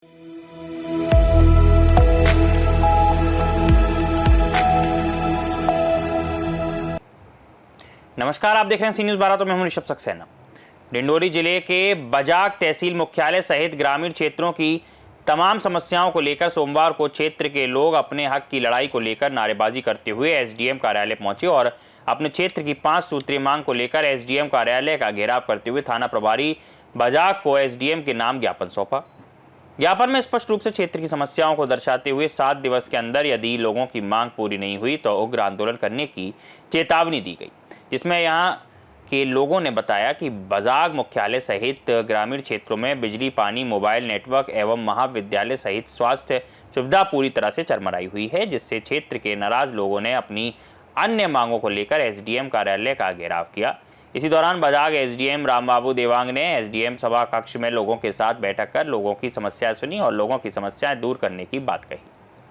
नमस्कार, आप देख रहे हैं सी न्यूज़ 12। तो मैं हूं ऋषभ सक्सेना। डिंडोरी जिले के बजाग तहसील मुख्यालय सहित ग्रामीण क्षेत्रों की तमाम समस्याओं को लेकर सोमवार को क्षेत्र के लोग अपने हक की लड़ाई को लेकर नारेबाजी करते हुए एसडीएम कार्यालय पहुंचे और अपने क्षेत्र की 5 सूत्रीय मांग को लेकर एसडीएम कार्यालय का घेराव करते हुए थाना प्रभारी बजाग को एसडीएम के नाम ज्ञापन सौंपा। ज्ञापन में स्पष्ट रूप से क्षेत्र की समस्याओं को दर्शाते हुए 7 दिवस के अंदर यदि लोगों की मांग पूरी नहीं हुई तो उग्र आंदोलन करने की चेतावनी दी गई, जिसमें यहां के लोगों ने बताया कि बजाग मुख्यालय सहित ग्रामीण क्षेत्रों में बिजली, पानी, मोबाइल नेटवर्क एवं महाविद्यालय सहित स्वास्थ्य सुविधा पूरी तरह से चरमराई हुई है, जिससे क्षेत्र के नाराज लोगों ने अपनी अन्य मांगों को लेकर एसडीएम कार्यालय का घेराव किया। इसी दौरान बजाग एसडीएम रामबाबू देवांग ने एसडीएम सभा कक्ष में लोगों के साथ बैठक कर लोगों की समस्याएं सुनी और लोगों की समस्याएं दूर करने की बात कही।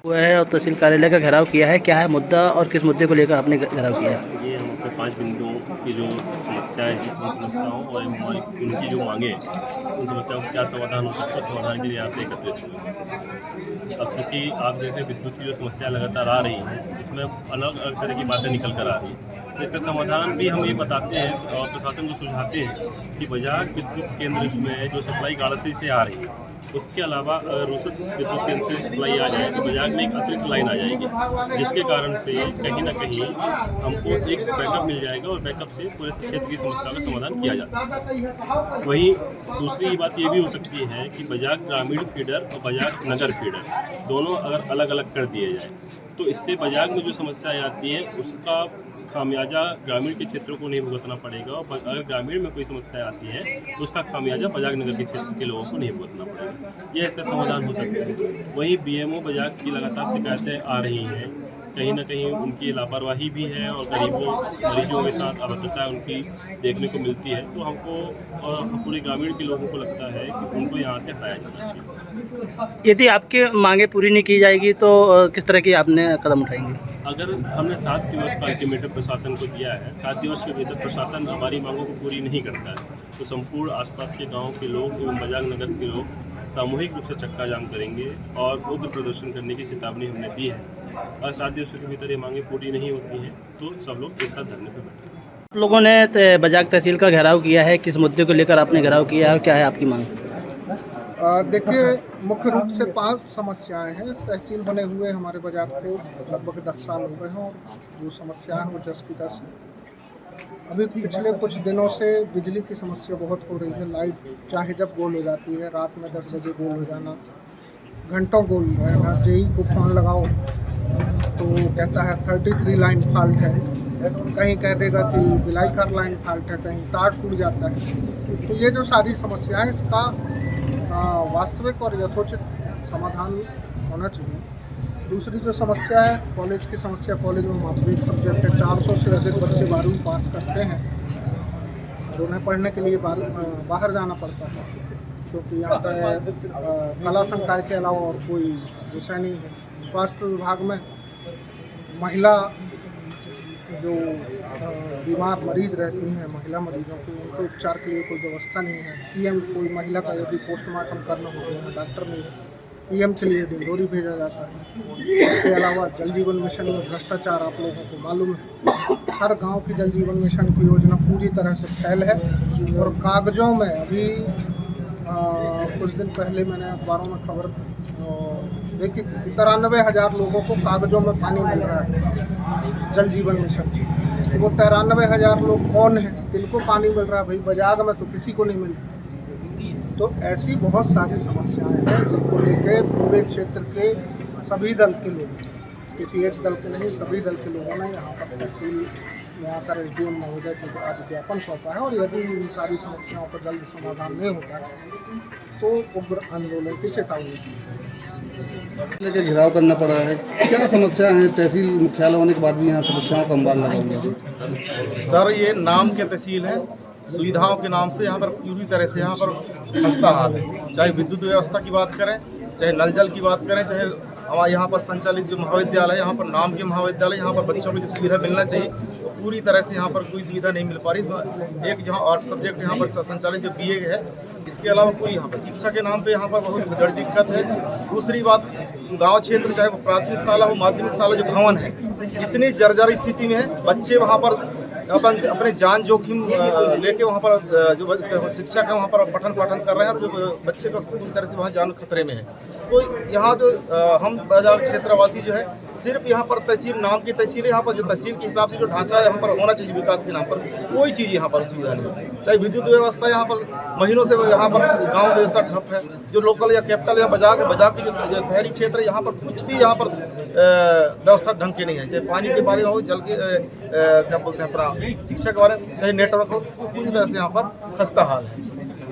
हुआ है और तहसील कार्यालय का घेराव किया है। क्या है मुद्दा और किस मुद्दे को लेकर आपने घेराव किया है? ये हम अपने 5 बिंदुओं की जो समस्याएं हैं उन समस्याओं और उनकी जो मांगे उन समस्याओं का क्या समाधान हो सकता है, समाधान के लिए यहाँ पे एकत्रित हुए। अब चूँकि आप देख रहे हैं विद्युत की जो समस्या लगातार आ रही है, इसमें अलग अलग तरह की बातें निकल कर आ रही हैं। तो इसका समाधान भी हम ये बताते हैं और प्रशासन को सुझाते हैं कि बजाग विद्युत केंद्र में जो सप्लाई गाड़सी से आ रही है, उसके अलावा रोसद विद्युत केंद्र से सप्लाई आ जाए तो बजाग में एक अतिरिक्त लाइन आ जाएगी, जिसके कारण से कहीं ना कहीं हमको एक बैकअप मिल जाएगा और बैकअप से पूरे क्षेत्र की समस्या का समाधान किया जा सकता है। वहीं दूसरी बात ये भी हो सकती है कि बजाग ग्रामीण फीडर और बजाग नगर फीडर दोनों अगर अलग अलग कर दिए जाए तो इससे बजाग में जो समस्याएं आती हैं उसका खामियाजा ग्रामीण के क्षेत्रों को नहीं भुगतना पड़ेगा और अगर ग्रामीण में कोई समस्या आती है तो उसका खामियाजा बजाग नगर के क्षेत्र के लोगों को नहीं भुगतना पड़ेगा। यह इसका समाधान हो सकता है। वहीं बीएमओ बजाग की लगातार शिकायतें आ रही हैं, कहीं ना कहीं उनकी लापरवाही भी है और गरीबों मरीजों के साथ अभद्रता उनकी देखने को मिलती है। तो हमको और पूरे ग्रामीण के लोगों को लगता है कि उनको यहाँ से हटाया जाना चाहिए। यदि आपकी मांगे पूरी नहीं की जाएगी तो किस तरह की आपने कदम उठाएंगे? अगर हमने 7 दिवस का अल्टीमेटम प्रशासन को दिया है, 7 दिवस के भीतर प्रशासन हमारी मांगों को पूरी नहीं करता है तो संपूर्ण आसपास के गाँव के लोग एवं बजाग नगर के लोग सामूहिक रूप से चक्का जाम करेंगे और उग्र प्रदर्शन करने की चेतावनी हमने दी है। और 7 दिवसों के भीतर ये मांगें पूरी नहीं होती हैं तो सब लोग एक साथ धरने पर बैठे। आप लोगों ने बजाग तहसील का घेराव किया है, किस मुद्दे को लेकर आपने घेराव किया है और क्या है आपकी मांग? देखिए, मुख्य रूप से 5 समस्याएं हैं। तहसील बने हुए हमारे बजाग को लगभग 10 साल हो गए हैं और जो समस्या है वो 10 की 10 है। अभी पिछले कुछ दिनों से बिजली की समस्या बहुत हो रही है। लाइट चाहे जब गोल हो जाती है, रात में 10 बजे गोल हो जाना, घंटों गोल रहना। जेई को फ़ोन लगाओ तो कहता है 33 लाइन फॉल्ट है, कहीं कह देगा कि बिलाईकर लाइन फॉल्ट है, कहीं तार टूट जाता है। तो ये जो सारी समस्या है इसका वास्तविक और यथोचित समाधान होना चाहिए। दूसरी जो समस्या है कॉलेज की समस्या, कॉलेज में माध्यमिक सब्जेक्ट है, 400 से अधिक बच्चे 12वीं पास करते हैं और उन्हें पढ़ने के लिए बाहर जाना पड़ता है क्योंकि यहाँ पर कला संकाय के अलावा और कोई विषय नहीं है। स्वास्थ्य विभाग में महिला जो बीमार मरीज रहती हैं, महिला मरीजों की, उनके उपचार के लिए कोई व्यवस्था नहीं है। पीएम कोई महिला का यदि पोस्टमार्टम करना हो तो डॉक्टर नहीं है, पीएम के लिए डिंडोरी भेजा जाता है। इसके अलावा जल जीवन मिशन में भ्रष्टाचार आप लोगों को मालूम है। हर गांव की जल जीवन मिशन की योजना पूरी तरह से फैल है और कागजों में अभी कुछ दिन पहले मैंने अखबारों में खबर देखी थी कि 93,000 लोगों को कागजों में पानी मिल रहा है जल जीवन मिशन से। तो वो 93,000 लोग कौन हैं, किनको पानी मिल रहा है? भाई बजाग में तो किसी को नहीं मिल रहा। तो ऐसी बहुत सारी समस्याएं हैं जिनको लेके पूरे क्षेत्र के सभी दल के लोग, किसी एक दल के नहीं, सभी दल के लोगों ने यहाँ पर तहसील में आकर एसडीएम महोदय को आज ज्ञापन सौंपा है और यदि इन सारी समस्याओं का जल्द समाधान नहीं होता है तो उग्र आंदोलन की चेतावनी दी। लेके घेराव करना पड़ा है। क्या समस्या है? तहसील मुख्यालय होने के बाद भी यहाँ समस्याओं का अंबार लगा हुआ है। सर, ये नाम के तहसील है, सुविधाओं के नाम से यहाँ पर पूरी तरह से यहाँ पर खस्ता हाल है। चाहे विद्युत व्यवस्था की बात करें, चाहे नल जल की बात करें, चाहे हमारे यहाँ पर संचालित जो महाविद्यालय, यहाँ पर नाम के महाविद्यालय, यहाँ पर बच्चों को जो सुविधा मिलना चाहिए पूरी तरह से यहाँ पर कोई सुविधा नहीं मिल पा रही। इसमें एक जहाँ आर्ट सब्जेक्ट यहाँ पर संचालित जो BA है, इसके अलावा कोई यहाँ पर शिक्षा के नाम पे यहाँ पर बहुत बड़ी दिक्कत है। दूसरी बात, गांव क्षेत्र चाहे वो प्राथमिक शाला हो, माध्यमिक शाला जो भवन है, इतनी जर्जर स्थिति में है। बच्चे वहाँ पर अपने जान जोखिम लेके वहाँ पर जो शिक्षा का वहाँ पर पठन पाठन कर रहे हैं, और जो बच्चे का पूरी तरह से वहाँ जान खतरे में है। तो यहाँ जो हम बाजार क्षेत्रवासी जो है, सिर्फ यहाँ पर तहसील नाम की तहसील है। यहाँ पर जो तहसील के हिसाब से जो ढांचा यहाँ पर होना चाहिए विकास के नाम पर, कोई चीज़ यहाँ पर सुविधा नहीं। चाहे विद्युत व्यवस्था यहाँ पर महीनों से यहाँ पर गांव व्यवस्था ठप है। जो लोकल या कैपिटल या बाजार की जो शहरी क्षेत्र है, यहाँ पर कुछ भी यहाँ पर व्यवस्था ढंग की नहीं है। चाहे पानी के बारे में हो, जल के क्या बोलते हैं अपना शिक्षा के बारे में, चाहे नेटवर्क हो, पूरी तरह से यहाँ पर खस्ता हाल है।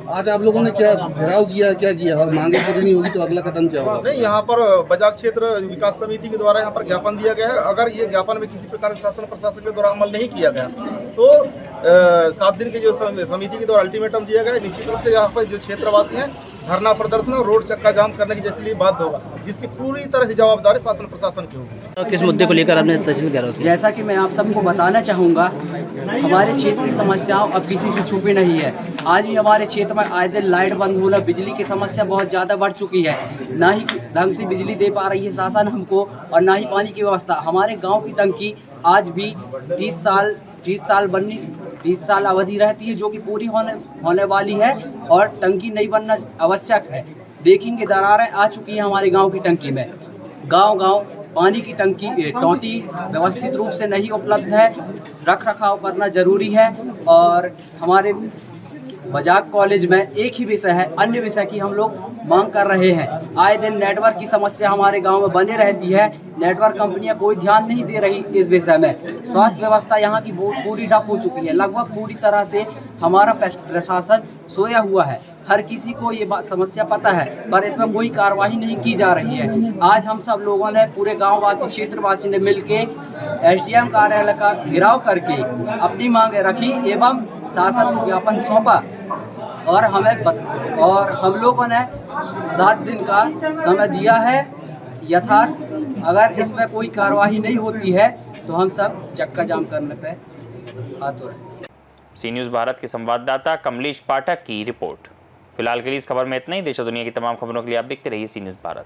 आज आप लोगों ने क्या घेराव किया, क्या किया, और मांगे पूरी नहीं होगी तो अगला कदम क्या होगा? नहीं, यहाँ पर बाजार क्षेत्र विकास समिति के द्वारा यहाँ पर ज्ञापन दिया गया है। अगर ये ज्ञापन में किसी प्रकार शासन प्रशासन के द्वारा अमल नहीं किया गया तो 7 दिन के जो समिति के द्वारा अल्टीमेटम दिया गया है, निश्चित रूप से यहाँ पर जो क्षेत्रवासी हैं धरना प्रदर्शन और रोड चक्का जाम करने की जैसे लिए बाध्य होगा, जिसकी पूरी तरह से जवाबदारी शासन प्रशासन की होगी। तो किस मुद्दे को लेकर आपने तहसील घेराव किया? जैसा कि मैं आप सबको बताना चाहूँगा, हमारे क्षेत्र की समस्याओं अब किसी से छुपी नहीं है। आज भी हमारे क्षेत्र में आए दिन लाइट बंद होना, बिजली की समस्या बहुत ज़्यादा बढ़ चुकी है। ना ही ढंग से बिजली दे पा रही है शासन हमको, और ना ही पानी की व्यवस्था। हमारे गाँव की टंकी आज भी 30 साल अवधि रहती है, जो कि पूरी होने वाली है, और टंकी नहीं बनना आवश्यक है। देखेंगे दरारें आ चुकी हैं हमारे गांव की टंकी में। गांव पानी की टोटी व्यवस्थित रूप से नहीं उपलब्ध है। रख रखाव करना जरूरी है। और हमारे बजाग कॉलेज में एक ही विषय है, अन्य विषय की हम लोग मांग कर रहे हैं। आए दिन नेटवर्क की समस्या हमारे गांव में बने रहती है। नेटवर्क कंपनियां कोई ध्यान नहीं दे रही इस विषय में। स्वास्थ्य व्यवस्था यहाँ की पूरी ठप हो चुकी है। लगभग पूरी तरह से हमारा प्रशासन सोया हुआ है। हर किसी को ये समस्या पता है, पर इसमें कोई कार्रवाई नहीं की जा रही है। आज हम सब लोगों ने, पूरे गाँववासी क्षेत्रवासी ने मिलके SDM कार्यालय का घेराव करके अपनी मांगें रखी एवं शासन को ज्ञापन सौंपा, और हम लोगों ने 7 दिन का समय दिया है। यथार्थ अगर इस पर कोई कार्रवाई नहीं होती है तो हम सब चक्का जाम करने पे आतुर हैं। सी न्यूज़ भारत के संवाददाता कमलेश पाठक की रिपोर्ट। फिलहाल के लिए इस खबर में इतना ही। देश और दुनिया की तमाम खबरों के लिए आप देखते रहिए सी न्यूज़ भारत।